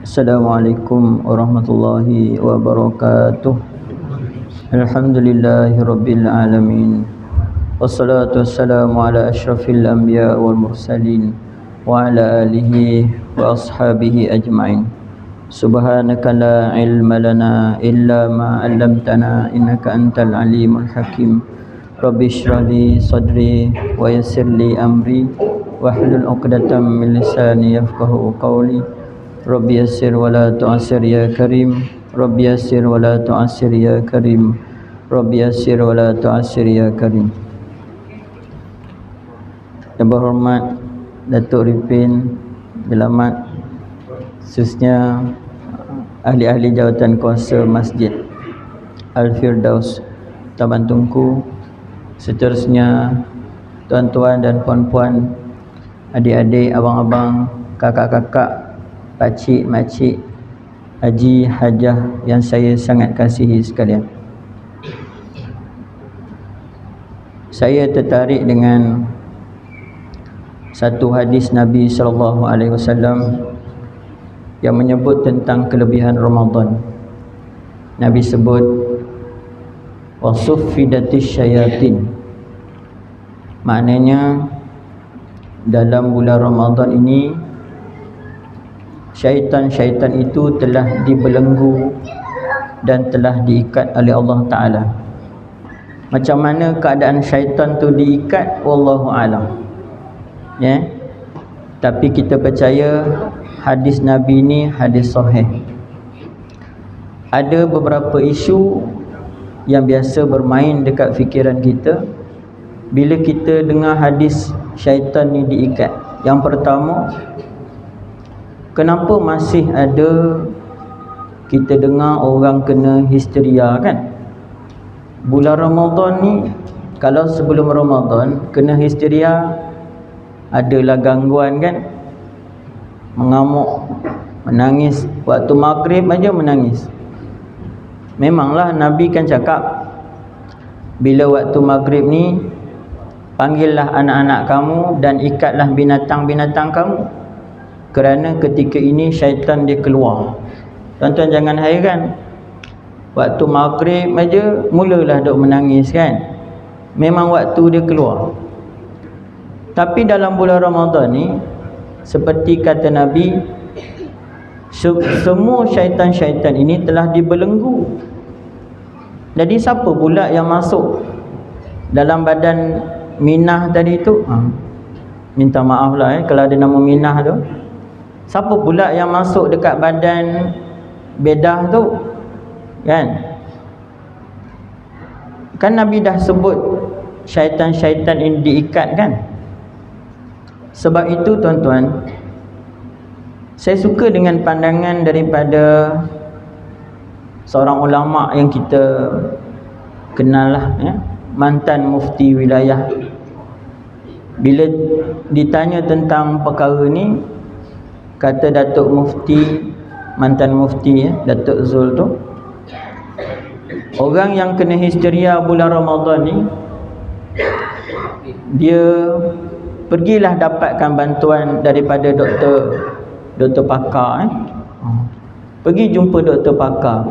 Assalamualaikum warahmatullahi wabarakatuh. Alhamdulillahirabbil alamin. Wassalatu wassalamu ala asyrafil anbiya wal mursalin wa ala alihi wa ashabihi ajma'in. Subhanaka la ilma lana illa ma 'allamtana innaka antal alimul hakim. Rabbi shrah li sadri wa yassir li amri wahlul 'uqdatam min lisani yafqahu qawli. Rabbi yassir wa la tu'assir ya karim. Rabbi yassir wa la tu'assir ya karim. Rabbi yassir wa la tu'assir ya karim. Yang berhormat Datuk Ripin Bilamat, khususnya ahli-ahli jawatan kuasa Masjid Al-Firdaus Taman Tunku, seterusnya tuan-tuan dan puan-puan, adik-adik, abang-abang, kakak-kakak, pakcik, makcik, haji, hajah yang saya sangat kasihi sekalian. Saya tertarik dengan satu hadis Nabi SAW yang menyebut tentang kelebihan Ramadan. Nabi sebut wasuffidatis syayatin, maknanya dalam bulan Ramadan ini syaitan-syaitan itu telah dibelenggu dan telah diikat oleh Allah Ta'ala. Macam mana keadaan syaitan tu diikat, wallahu a'lam, ya. Tapi kita percaya hadis Nabi ni hadis sahih. Ada beberapa isu yang biasa bermain dekat fikiran kita bila kita dengar hadis syaitan ni diikat. Yang pertama, kenapa masih ada kita dengar orang kena histeria, kan? Bulan Ramadan ni, kalau sebelum Ramadan kena histeria, adalah gangguan, kan? Mengamuk, menangis, waktu maghrib aja menangis. Memanglah Nabi kan cakap, bila waktu maghrib ni, panggillah anak-anak kamu dan ikatlah binatang-binatang kamu, kerana ketika ini syaitan dia keluar. Tuan-tuan jangan hairan, waktu maghrib aja mulalah duk menangis, kan? Memang waktu dia keluar. Tapi dalam bulan Ramadan ni, seperti kata Nabi, semua syaitan-syaitan ini telah dibelenggu. Jadi siapa pula yang masuk dalam badan Minah tadi tu? Minta maaf lah kalau ada nama Minah tu. Siapa pula yang masuk dekat badan Bedah tu, kan? Kan Nabi dah sebut syaitan-syaitan ini diikat, kan? Sebab itu tuan-tuan, saya suka dengan pandangan daripada seorang ulama yang kita kenal lah, ya? Mantan mufti wilayah. Bila ditanya tentang perkara ni, kata Datuk Mufti, mantan mufti, ya, Datuk Zul tu, orang yang kena histeria bulan Ramadan ni, dia pergilah dapatkan bantuan daripada doktor pakar, pergi jumpa doktor pakar.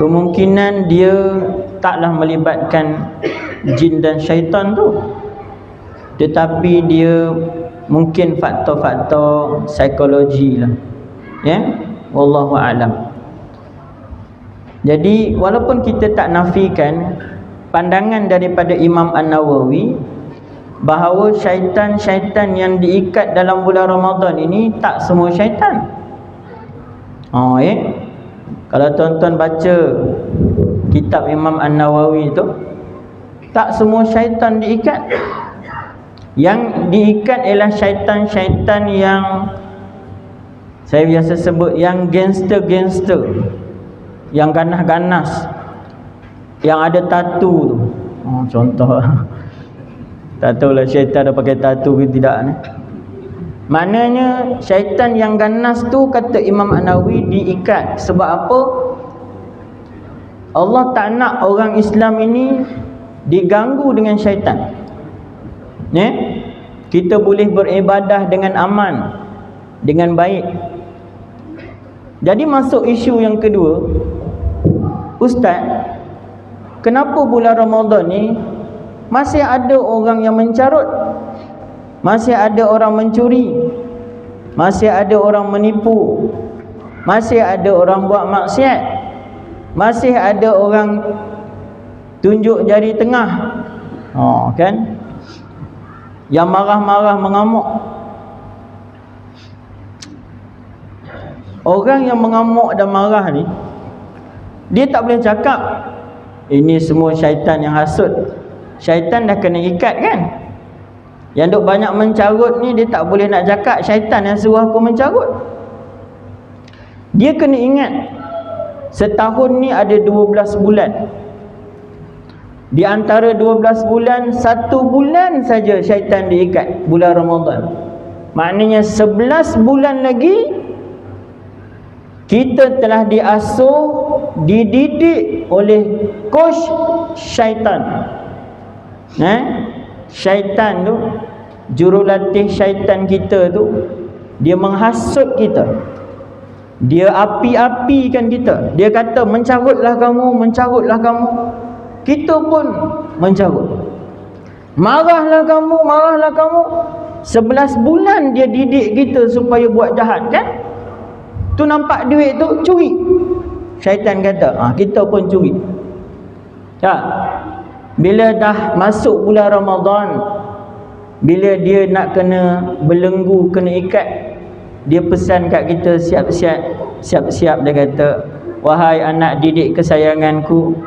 Kemungkinan dia taklah melibatkan jin dan syaitan tu, tetapi dia mungkin faktor-faktor psikologi lah, ya. Wallahu a'lam. Jadi walaupun kita tak nafikan pandangan daripada Imam An-Nawawi bahawa syaitan-syaitan yang diikat dalam bulan Ramadan ini tak semua syaitan. Kalau tuan-tuan baca kitab Imam An-Nawawi tu, tak semua syaitan diikat. Yang diikat ialah syaitan-syaitan yang saya biasa sebut yang gangster-gangster, yang ganas-ganas, yang ada tatu tu. Contoh, tak tahulah syaitan ada pakai tatu ke tidak ni. Maknanya syaitan yang ganas tu, kata Imam An-Nawawi, diikat. Sebab apa? Allah tak nak orang Islam ini diganggu dengan syaitan, ya? Kita boleh beribadah dengan aman, dengan baik. Jadi masuk isu yang kedua, Ustaz, kenapa bulan Ramadan ni masih ada orang yang mencarut, masih ada orang mencuri, masih ada orang menipu, masih ada orang buat maksiat, masih ada orang tunjuk jari tengah, kan, yang marah-marah mengamuk. Orang yang mengamuk dan marah ni, dia tak boleh cakap ini semua syaitan yang hasut. Syaitan dah kena ikat kan. Yang duk banyak mencarut ni, dia tak boleh nak cakap syaitan yang suruh aku mencarut. Dia kena ingat, setahun ni ada 12 bulan. Di antara 12 bulan, 1 bulan saja syaitan diikat, bulan Ramadan. Maknanya 11 bulan lagi kita telah diasuh, dididik oleh coach syaitan. Syaitan tu, jurulatih syaitan kita tu, dia menghasut kita, dia api-apikan kita. Dia kata mencarutlah kamu, mencarutlah kamu. Kita pun mencarut. Marahlah kamu, marahlah kamu. 11 bulan dia didik kita supaya buat jahat, kan? Tu nampak duit tu, curi. Syaitan kata, kita pun curi. Tak? Bila dah masuk bulan Ramadan, bila dia nak kena belenggu, kena ikat, dia pesan kat kita, siap-siap. Siap-siap, dia kata, wahai anak didik kesayanganku,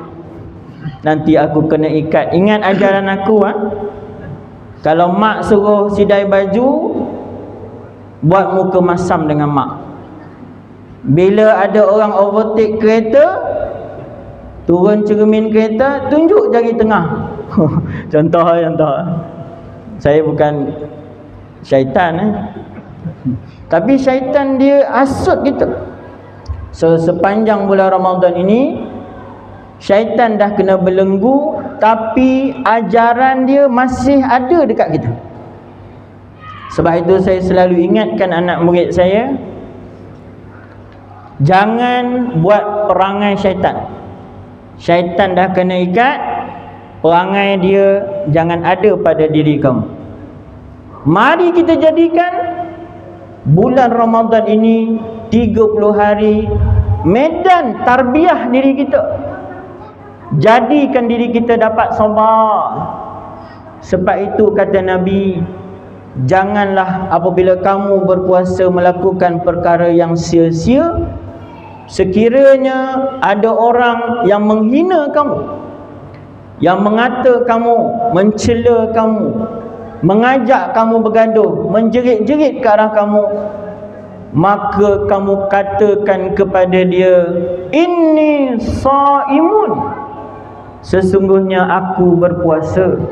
nanti aku kena ikat. Ingat ajaran aku, kalau mak suruh sidai baju, buat muka masam dengan mak. Bila ada orang overtake kereta, turun cermin kereta, tunjuk jari tengah. Contoh. Saya bukan syaitan, tapi syaitan dia hasut kita. So sepanjang bulan Ramadan ini, syaitan dah kena belenggu, tapi ajaran dia masih ada dekat kita. Sebab itu saya selalu ingatkan anak murid saya, jangan buat perangai syaitan. Syaitan dah kena ikat, perangai dia jangan ada pada diri kamu. Mari kita jadikan bulan Ramadan ini 30 hari medan tarbiyah diri kita. Jadikan diri kita dapat sabar. Sebab itu kata Nabi, janganlah apabila kamu berpuasa melakukan perkara yang sia-sia. Sekiranya ada orang yang menghina kamu, yang mengata kamu, mencela kamu, mengajak kamu bergaduh, menjerit-jerit ke arah kamu, maka kamu katakan kepada dia, inni shaimun, sesungguhnya aku berpuasa.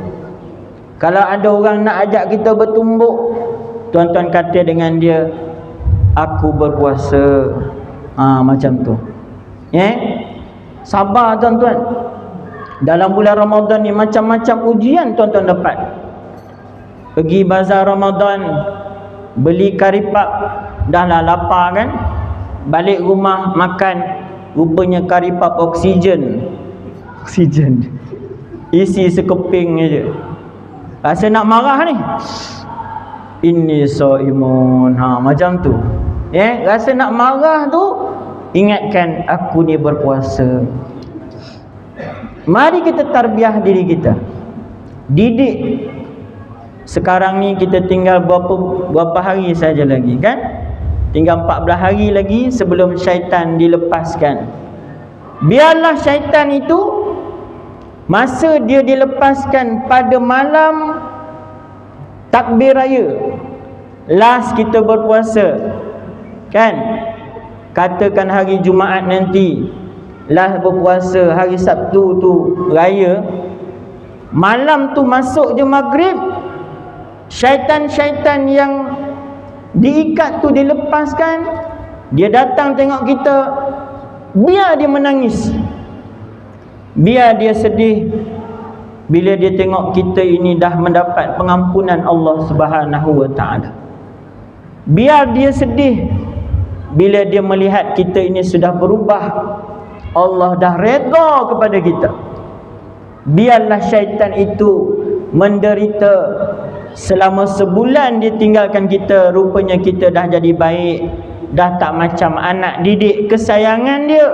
Kalau ada orang nak ajak kita bertumbuk, tuan-tuan kata dengan dia, aku berpuasa. Macam tu. Sabar tuan-tuan. Dalam bulan Ramadan ni macam-macam ujian tuan-tuan dapat. Pergi bazar Ramadan, beli karipap, dah lah lapar kan? Balik rumah makan, rupanya karipap oksigen. Isi sekeping je. Rasa nak marah ni. Inni shaimun. Macam tu. Rasa nak marah tu, ingatkan aku ni berpuasa. Mari kita tarbiyah diri kita, didik. Sekarang ni kita tinggal berapa hari saja lagi, kan? Tinggal 14 hari lagi sebelum syaitan dilepaskan. Biarlah syaitan itu, masa dia dilepaskan pada malam takbir raya, last kita berpuasa, kan? Katakan hari Jumaat nanti last berpuasa, hari Sabtu tu raya, malam tu masuk je maghrib, syaitan-syaitan yang diikat tu dilepaskan. Dia datang tengok kita, biar dia menangis, biar dia sedih bila dia tengok kita ini dah mendapat pengampunan Allah Subhanahu wa ta'ala. Biar dia sedih bila dia melihat kita ini sudah berubah. Allah dah redha kepada kita. Biarlah syaitan itu menderita selama sebulan dia tinggalkan kita. Rupanya kita dah jadi baik, dah tak macam anak didik kesayangan dia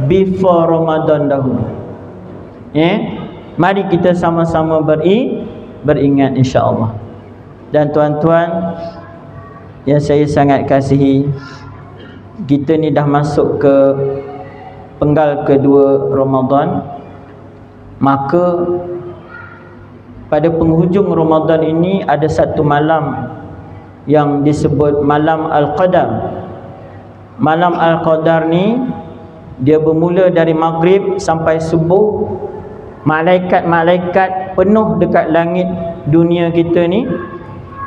before Ramadan dahulu. Mari kita sama-sama beringat insya-Allah. Dan tuan-tuan yang saya sangat kasihi, kita ni dah masuk ke penggal kedua Ramadan. Maka pada penghujung Ramadan ini ada satu malam yang disebut malam Al-Qadar. Malam Al-Qadar ni dia bermula dari maghrib sampai subuh. Malaikat-malaikat penuh dekat langit dunia kita ni,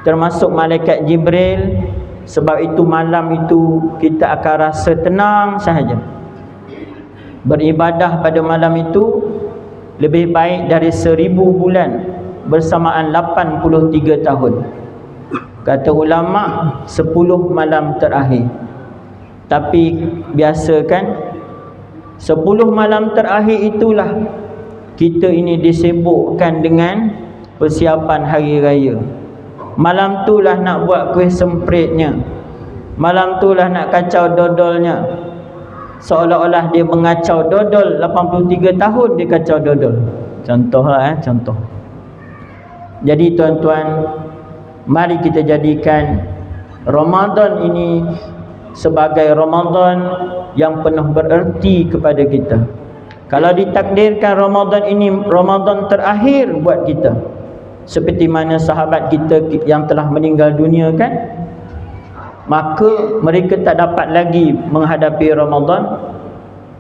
termasuk malaikat Jibril. Sebab itu malam itu kita akan rasa tenang sahaja. Beribadah pada malam itu lebih baik dari 1000 bulan bersamaan 83 tahun. Kata ulama 10 malam terakhir. Tapi biasa kan, 10 malam terakhir itulah kita ini disibukkan dengan persiapan hari raya. Malam tu lah nak buat kuih sempritnya. Malam tu lah nak kacau dodolnya. Seolah-olah dia mengacau dodol. 83 tahun dia kacau dodol. Contohlah contoh. Jadi tuan-tuan, mari kita jadikan Ramadan ini sebagai Ramadan yang penuh bererti kepada kita. Kalau ditakdirkan Ramadan ini Ramadan terakhir buat kita, seperti mana sahabat kita yang telah meninggal dunia kan, maka mereka tak dapat lagi menghadapi Ramadan.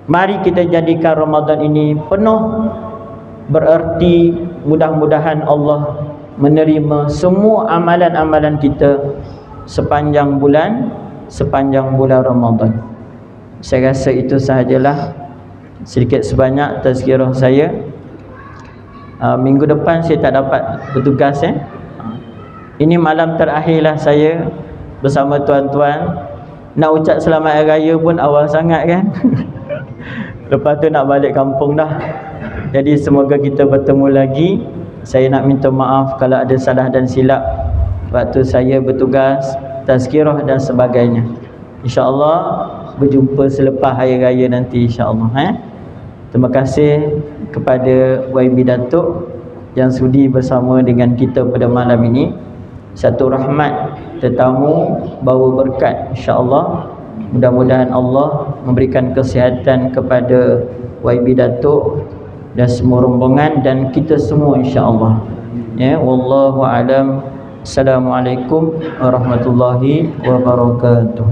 Mari kita jadikan Ramadan ini penuh bererti. Mudah-mudahan Allah menerima semua amalan-amalan kita sepanjang bulan Ramadan. Saya rasa itu sahajalah sedikit sebanyak tazkirah saya. Minggu depan saya tak dapat bertugas. Ini malam terakhirlah saya bersama tuan-tuan. Nak ucap selamat hari raya pun awal sangat kan. Lepas tu nak balik kampung dah. Jadi semoga kita bertemu lagi. Saya nak minta maaf kalau ada salah dan silap waktu saya bertugas, tazkirah dan sebagainya. InsyaAllah berjumpa selepas hari raya nanti insyaAllah. Terima kasih kepada YB Datuk yang sudi bersama dengan kita pada malam ini. Satu rahmat tetamu bawa berkat insyaAllah. Mudah-mudahan Allah memberikan kesihatan kepada YB Datuk dan semua rombongan dan kita semua insyaAllah. Wallahu a'lam. Assalamualaikum warahmatullahi wabarakatuh.